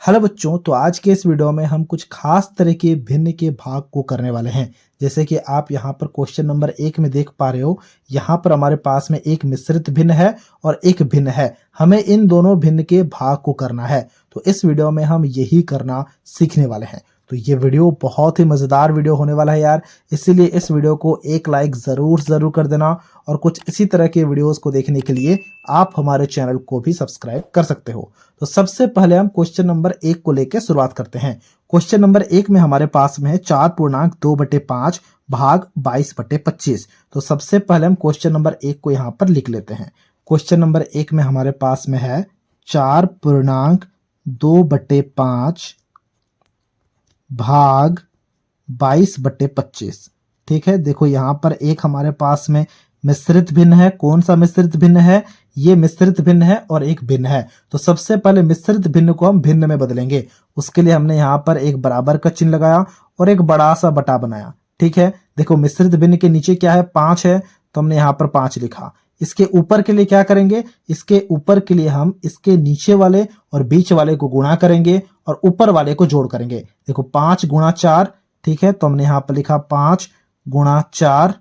Hello बच्चों, तो आज के इस वीडियो में हम कुछ खास तरह के भिन्न के भाग को करने वाले हैं। जैसे कि आप यहाँ पर क्वेश्चन नंबर 1 में देख पा रहे हो, यहाँ पर हमारे पास में एक मिश्रित भिन्न है और एक भिन्न है। हमें इन दोनों भिन्न के भाग को करना है, तो इस वीडियो में हम यही करना सीखने वाले हैं। तो ये वीडियो बहुत ही मज़ेदार वीडियो होने वाला है यार, इसीलिए इस वीडियो को एक लाइक ज़रूर कर देना और कुछ इसी तरह के वीडियोस को देखने के लिए आप हमारे चैनल को भी सब्सक्राइब कर सकते हो। तो सबसे पहले हम क्वेश्चन नंबर 1 को लेकर शुरुआत करते हैं। क्वेश्चन नंबर 1 में हमारे पास में है 4.2/5 भाग 22/25। तो सबसे पहले हम क्वेश्चन नंबर 1 को यहाँ पर लिख लेते हैं। क्वेश्चन नंबर 1 में हमारे पास में है 4.2/5 भाग 22/25। ठीक है, देखो यहाँ पर एक हमारे पास में मिश्रित भिन्न है। कौन सा मिश्रित भिन्न है? ये मिश्रित भिन्न है और एक भिन्न है। तो सबसे पहले मिश्रित भिन्न को हम भिन्न में बदलेंगे। उसके लिए हमने यहाँ पर एक बराबर का चिन्ह लगाया और एक बड़ा सा बटा बनाया। ठीक है, देखो मिश्रित भिन्न के नीचे क्या है? 5 है, तो हमने यहाँ पर 5 लिखा। इसके ऊपर के लिए क्या करेंगे? इसके ऊपर के लिए हम इसके नीचे वाले और बीच वाले को गुणा करेंगे और ऊपर वाले को जोड़ करेंगे। देखो 5 गुणा 4, ठीक है, तो हमने यहाँ पर लिखा 5 गुणा 4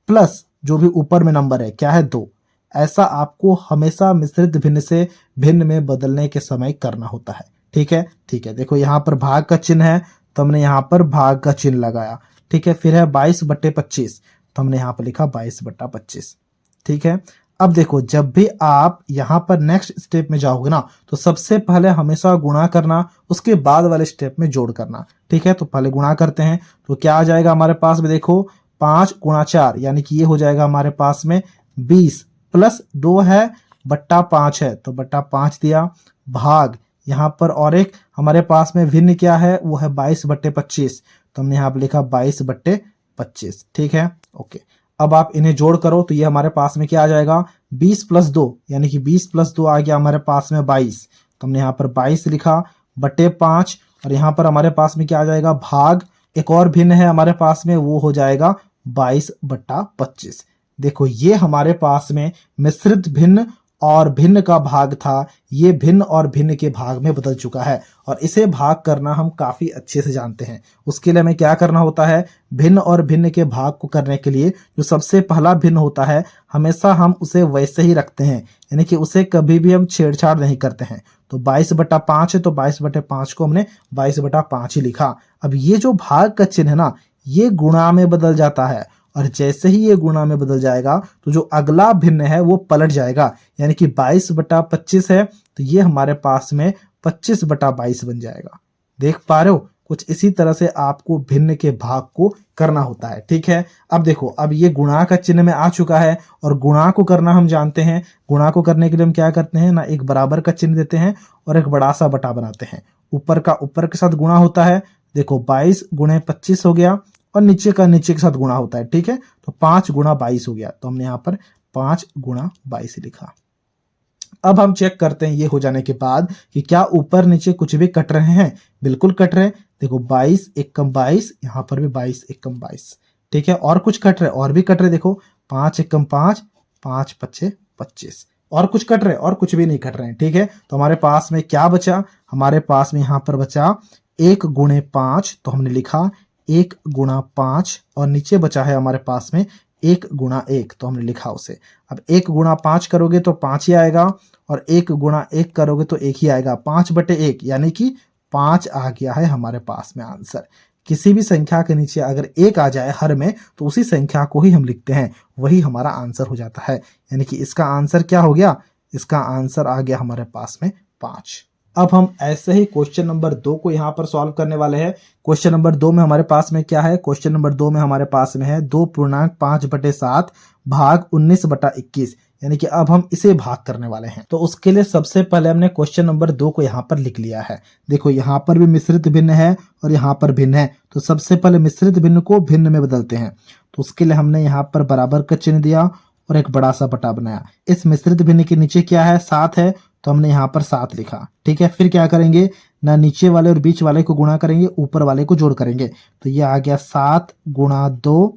प्लस जो भी ऊपर में नंबर है क्या है 2। ऐसा आपको हमेशा मिश्रित भिन्न से भिन्न में बदलने के समय करना होता है। ठीक है, देखो यहाँ पर भाग का चिन्ह है, तो हमने यहाँ पर भाग का चिन्ह लगाया। ठीक है, फिर है 22/25, तो हमने यहाँ पर लिखा 22/25। ठीक है, अब देखो जब भी आप यहाँ पर नेक्स्ट स्टेप में जाओगे ना, तो सबसे पहले हमेशा गुणा करना, उसके बाद वाले स्टेप में जोड़ करना। ठीक है, तो पहले गुणा करते हैं, तो क्या आ जाएगा हमारे पास में? देखो 5 गुणा 4 यानी कि ये हो जाएगा हमारे पास में 20 प्लस 2 है बट्टा 5 है, तो बट्टा 5 दिया। भाग यहाँ पर और एक हमारे पास में भिन्न क्या है? वो है 22/25, तो हमने यहाँ पर लिखा 22/25। ठीक है, ओके। अब आप इन्हें जोड़ करो तो ये हमारे पास में क्या आ जाएगा? 20 प्लस 2 यानी कि 20 प्लस 2 आ गया हमारे पास में 22, तो हमने यहाँ पर 22 लिखा बटे 5। और यहाँ पर हमारे पास में क्या आ जाएगा? भाग एक और भिन्न है हमारे पास में, वो हो जाएगा 22/25। देखो ये हमारे पास में मिश्रित भिन्न और भिन्न का भाग था, ये भिन्न और भिन्न के भाग में बदल चुका है और इसे भाग करना हम काफ़ी अच्छे से जानते हैं। उसके लिए हमें क्या करना होता है? भिन्न और भिन्न के भाग को करने के लिए जो सबसे पहला भिन्न होता है हमेशा हम उसे वैसे ही रखते हैं, यानी कि उसे कभी भी हम छेड़छाड़ नहीं करते हैं। तो 22/5 है, तो 22/5 को हमने 22/5 ही लिखा। अब ये जो भाग का चिन्ह है ना, ये गुणा में बदल जाता है और जैसे ही ये गुणा में बदल जाएगा तो जो अगला भिन्न है वो पलट जाएगा, यानी कि 22/25 है, तो ये हमारे पास में 25/22 बन जाएगा। देख पा रहे हो? कुछ इसी तरह से आपको भिन्न के भाग को करना होता है। ठीक है, अब देखो अब ये गुणा का चिन्ह में आ चुका है और गुणा को करना हम जानते हैं। गुणा को करने के लिए हम क्या करते हैं ना, एक बराबर का चिन्ह देते हैं और एक बड़ा सा बटा बनाते हैं। ऊपर का ऊपर के साथ गुणा होता है। देखो 22 गुणे 25 हो गया और नीचे का नीचे के साथ गुणा होता है। ठीक है, तो 5 गुणा 22 हो गया, तो हमने यहाँ पर 5 गुणा 22 लिखा। अब हम चेक करते हैं ये हो जाने के बाद कि क्या ऊपर नीचे कुछ भी कट रहे हैं? बिल्कुल कट रहे हैं। देखो 22 1 कम 22, यहाँ पर भी 22 1 कम 22। ठीक है, और कुछ कट रहे? और भी कट रहे। देखो 5 1 कम 5, 5 5 25। और कुछ कट रहे? और कुछ भी नहीं कट रहे हैं। ठीक है, तो हमारे पास में क्या बचा? हमारे पास में यहाँ पर बचा 1 गुणे 5, तो हमने लिखा 1 गुणा 5 और नीचे बचा है हमारे पास में 1 गुणा 1, तो हमने लिखा उसे। अब 1 गुणा 5 करोगे तो 5 ही आएगा और 1 गुणा 1 करोगे तो 1 ही आएगा। 5/1 यानी कि 5 आ गया है हमारे पास में आंसर। किसी भी संख्या के नीचे अगर 1 आ जाए हर में, तो उसी संख्या को ही हम लिखते हैं, वही हमारा आंसर हो जाता है। यानी कि इसका आंसर क्या हो गया? इसका आंसर आ गया हमारे पास में 5। अब हम ऐसे ही क्वेश्चन नंबर 2 को यहाँ पर सॉल्व करने वाले हैं। क्वेश्चन नंबर 2 में हमारे पास में क्या है? क्वेश्चन नंबर 2 में हमारे पास में है 2.5/7 भाग 19/21, यानी कि अब हम इसे भाग करने वाले हैं। तो उसके लिए सबसे पहले हमने क्वेश्चन नंबर 2 को यहाँ पर लिख लिया है। देखो यहाँ पर भी मिश्रित भिन्न है और यहाँ पर भिन्न है, तो सबसे पहले मिश्रित भिन्न को भिन्न में बदलते हैं। तो उसके लिए हमने यहाँ पर बराबर का चिन्ह दिया और एक बड़ा सा बटा बनाया। इस मिश्रित भिन्न के नीचे क्या है? 7 है, तो हमने यहाँ पर 7 लिखा। ठीक है, फिर क्या करेंगे ना, नीचे वाले और बीच वाले को गुणा करेंगे, ऊपर वाले को जोड़ करेंगे, तो ये आ गया 7 गुणा 2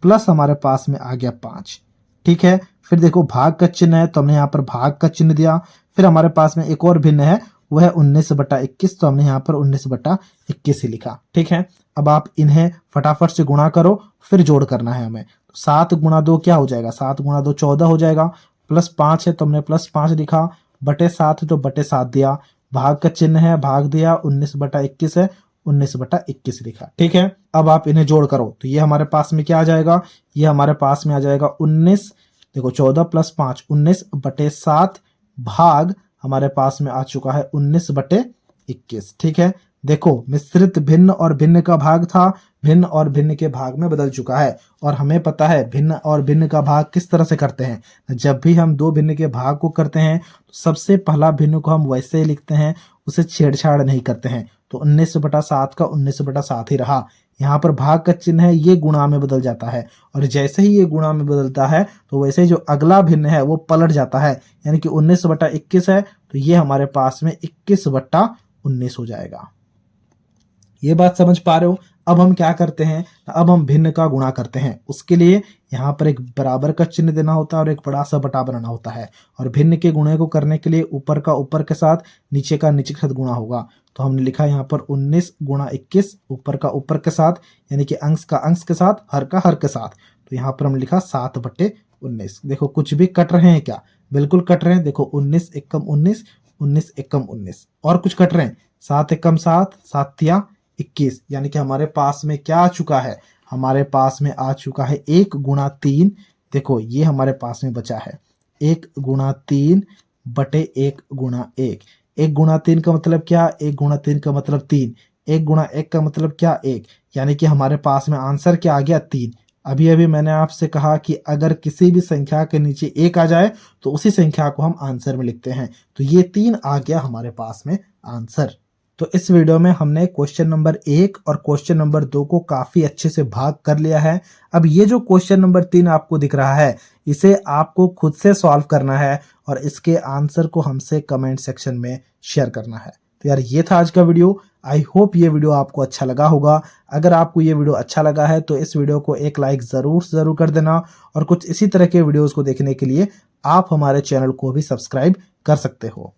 प्लस हमारे पास में आ गया 5। ठीक है, फिर देखो भाग का चिन्ह है, तो हमने यहाँ पर भाग का चिन्ह दिया। फिर हमारे पास में एक और भिन्न है, वह 19/21, तो हमने यहाँ पर 19/21 ही लिखा। ठीक है, अब आप इन्हें फटाफट से गुणा करो, फिर जोड़ करना है हमें। 7 गुणा 2 क्या हो जाएगा, 7 गुणा 2 14 हो जाएगा, +5 है तो हमने +5 लिखा, बटे 7 है तो बटे 7 दिया, भाग का चिन्ह है, भाग दिया, 19/21 है, 19/21 लिखा। ठीक है, अब आप इन्हें जोड़ करो तो ये हमारे पास में क्या आ जाएगा, ये हमारे पास में आ जाएगा 19, देखो 14 + 5 19/7 भाग हमारे पास में आ चुका है 19/21। ठीक है, देखो मिश्रित भिन्न और भिन्न का भाग था, भिन्न और भिन्न के भाग में बदल चुका है। और हमें पता है भिन्न और भिन्न का भाग किस तरह से करते हैं। जब भी हम दो भिन्न के भाग को करते हैं तो सबसे पहला भिन्न को हम वैसे ही लिखते हैं, उसे छेड़छाड़ नहीं करते हैं। तो 19/7 का 19/7 ही रहा। यहाँ पर भाग का चिन्ह है, ये गुणा में बदल जाता है, और जैसे ही ये गुणा में बदलता है तो वैसे ही जो अगला भिन्न है वो पलट जाता है, यानी कि 19/21 है तो ये हमारे पास में 21/19 हो जाएगा। ये बात समझ पा रहे हो। अब हम क्या करते हैं, अब हम भिन्न का गुणा करते हैं। उसके लिए यहाँ पर एक बराबर का चिन्ह देना होता है और एक बड़ा सा बटा बनाना होता है, और भिन्न के गुणे को करने के लिए ऊपर का ऊपर के साथ, नीचे का नीचे के साथ गुणा होगा। तो हमने लिखा यहाँ पर 19 × 21, ऊपर का ऊपर के साथ यानी कि अंश का अंश के साथ, हर का हर के साथ। तो यहाँ पर हमने लिखा 7/19। देखो कुछ भी कट रहे हैं क्या, बिल्कुल कट रहे हैं। देखो 19 एकम 19, 19 एकम 19, और कुछ कट रहे हैं, 7 एकम 7, 7 तिया 21, यानी कि हमारे पास में क्या आ चुका है, हमारे पास में आ चुका है 1 × 3। देखो ये हमारे पास में बचा है 1 × 3 बटे 1 × 1। 1 × 3 का मतलब क्या, 1 × 3 का मतलब 3, 1 × 1 का मतलब क्या 1, यानी कि हमारे पास में आंसर क्या आ गया 3। अभी अभी मैंने आपसे कहा कि अगर किसी भी संख्या के नीचे 1 आ जाए तो उसी संख्या को हम आंसर में लिखते हैं। तो ये 3 आ गया हमारे पास में आंसर। तो इस वीडियो में हमने क्वेश्चन नंबर 1 और क्वेश्चन नंबर 2 को काफ़ी अच्छे से भाग कर लिया है। अब ये जो क्वेश्चन नंबर 3 आपको दिख रहा है, इसे आपको खुद से सॉल्व करना है और इसके आंसर को हमसे कमेंट सेक्शन में शेयर करना है। तो यार ये था आज का वीडियो। आई होप ये वीडियो आपको अच्छा लगा होगा। अगर आपको ये वीडियो अच्छा लगा है तो इस वीडियो को एक लाइक ज़रूर कर देना, और कुछ इसी तरह के वीडियोज़ को देखने के लिए आप हमारे चैनल को भी सब्सक्राइब कर सकते हो।